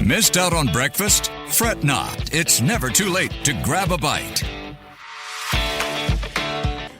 Missed out on breakfast? Fret not. It's never too late to grab a bite.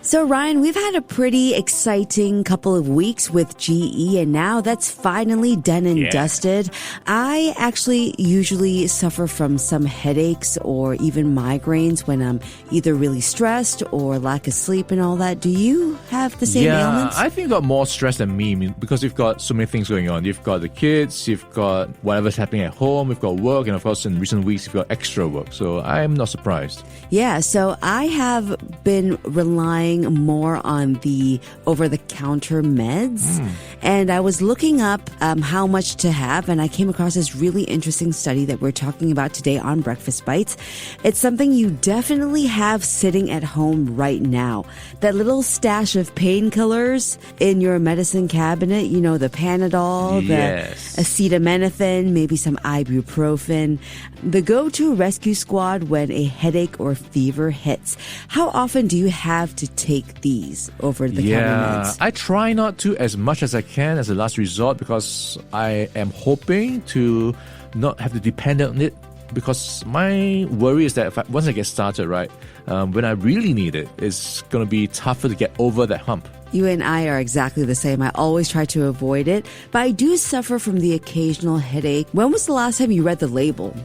So, Ryan, we've had a pretty exciting couple of weeks with GE, and now that's finally done and dusted. I actually usually suffer from some headaches or even migraines when I'm either really stressed or lack of sleep and all that. Do you have the same ailments? I think you got more stress than me because you've got so many things going on. You've got the kids, you've got whatever's happening at home, you've got work, and of course in recent weeks you've got extra work. So I'm not surprised. Yeah, so I have been relying more on the over-the-counter meds, and I was looking up how much to have, and I came across this really interesting study that we're talking about today on Breakfast Bites. It's something you definitely have sitting at home right now. That little stash of painkillers in your medicine cabinet, you know, the Panadol, the Acetomenophin, maybe some Ibuprofen, the go-to rescue squad when a headache or fever hits. How often do you have to take these over-the-counter meds? I try not to as much as I can as a last resort because I am hoping to not have to depend on it, because my worry is that once I get started, right, when I really need it, it's going to be tougher to get over that hump. You and I are exactly the same. I always try to avoid it, but I do suffer from the occasional headache. When was the last time you read the label?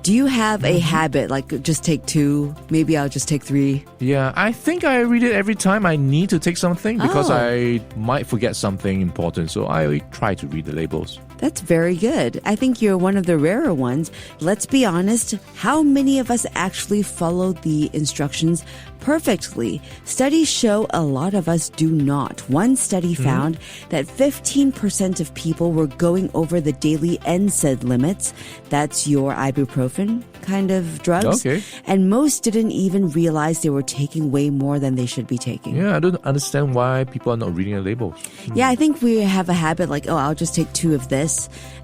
Do you have a habit, like just take 2, maybe I'll just take 3? Yeah, I think I read it every time I need to take something because I might forget something important. So I try to read the labels. That's very good. I think you're one of the rarer ones. Let's be honest, how many of us actually follow the instructions perfectly? Studies show a lot of us do not. One study found that 15% of people were going over the daily NSAID limits. That's your ibuprofen kind of drugs. Okay. And most didn't even realize they were taking way more than they should be taking. Yeah, I don't understand why people are not reading the labels. Yeah, I think we have a habit like, oh, I'll just take 2 of this.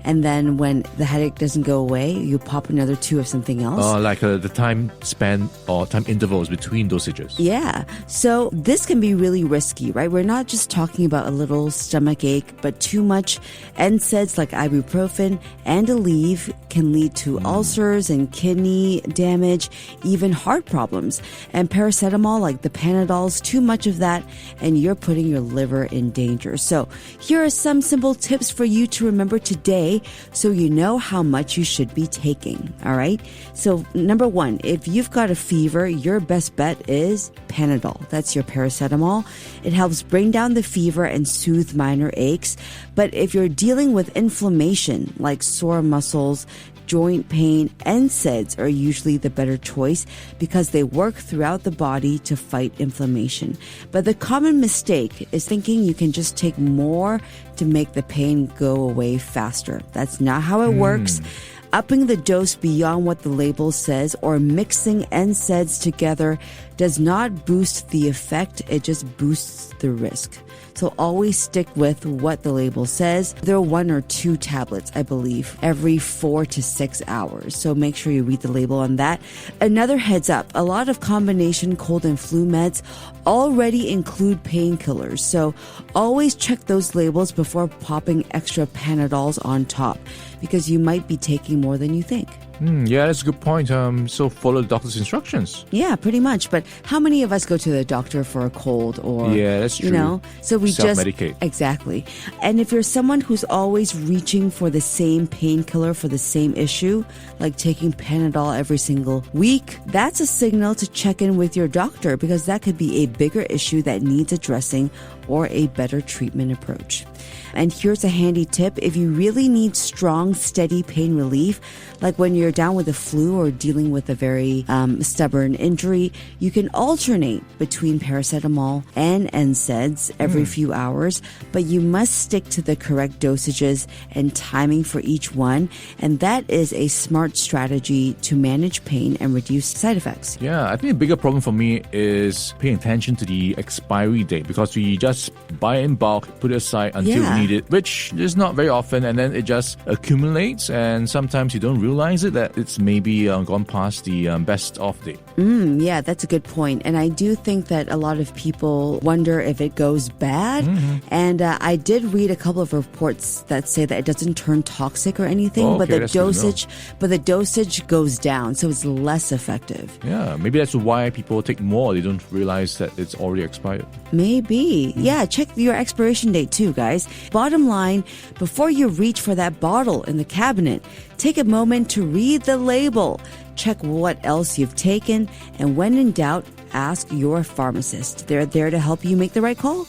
And then when the headache doesn't go away, you pop another 2 of something else. Like the time span or time intervals between dosages. Yeah. So this can be really risky, right? We're not just talking about a little stomach ache, but too much NSAIDs like ibuprofen and Aleve can lead to ulcers and kidney damage, even heart problems. And paracetamol, like the Panadols, too much of that, and you're putting your liver in danger. So here are some simple tips for you to remember today so you know how much you should be taking. All right. So number 1, if you've got a fever, your best bet is Panadol. That's your paracetamol. It helps bring down the fever and soothe minor aches. But if you're dealing with inflammation like sore muscles, joint pain, NSAIDs are usually the better choice because they work throughout the body to fight inflammation. But the common mistake is thinking you can just take more to make the pain go away faster. That's not how it works. Upping the dose beyond what the label says or mixing NSAIDs together does not boost the effect, it just boosts the risk. So always stick with what the label says. There are 1 or 2 tablets, I believe, every 4 to 6 hours. So make sure you read the label on that. Another heads up, a lot of combination cold and flu meds already include painkillers. So always check those labels before popping extra Panadols on top because you might be taking more than you think. Yeah, that's a good point. So follow the doctor's instructions. Yeah, pretty much. But how many of us go to the doctor for a cold or, that's true. You know, so we self-medicate. Exactly. And if you're someone who's always reaching for the same painkiller for the same issue, like taking Panadol every single week, that's a signal to check in with your doctor because that could be a bigger issue that needs addressing or a better treatment approach. And here's a handy tip. If you really need strong, steady pain relief, like when you're down with the flu or dealing with a very stubborn injury, you can alternate between paracetamol and NSAIDs every few hours, but you must stick to the correct dosages and timing for each one. And that is a smart strategy to manage pain and reduce side effects. Yeah, I think a bigger problem for me is paying attention to the expiry date because we just buy in bulk, put it aside until until Yeah. you need it, which is not very often, and then it just accumulates, and sometimes you don't realize it that it's maybe gone past the best off date. Yeah, that's a good point. And I do think that a lot of people wonder if it goes bad. And I did read a couple of reports that say that it doesn't turn toxic or anything, Oh, but okay, the that's good to know. dosage goes down, so it's less effective. Yeah, maybe that's why people take more. They don't realize that it's already expired. Maybe. Yeah, check your expiration date too, guys. Bottom line, before you reach for that bottle in the cabinet, take a moment to read the label. Check what else you've taken, and when in doubt, ask your pharmacist. They're there to help you make the right call.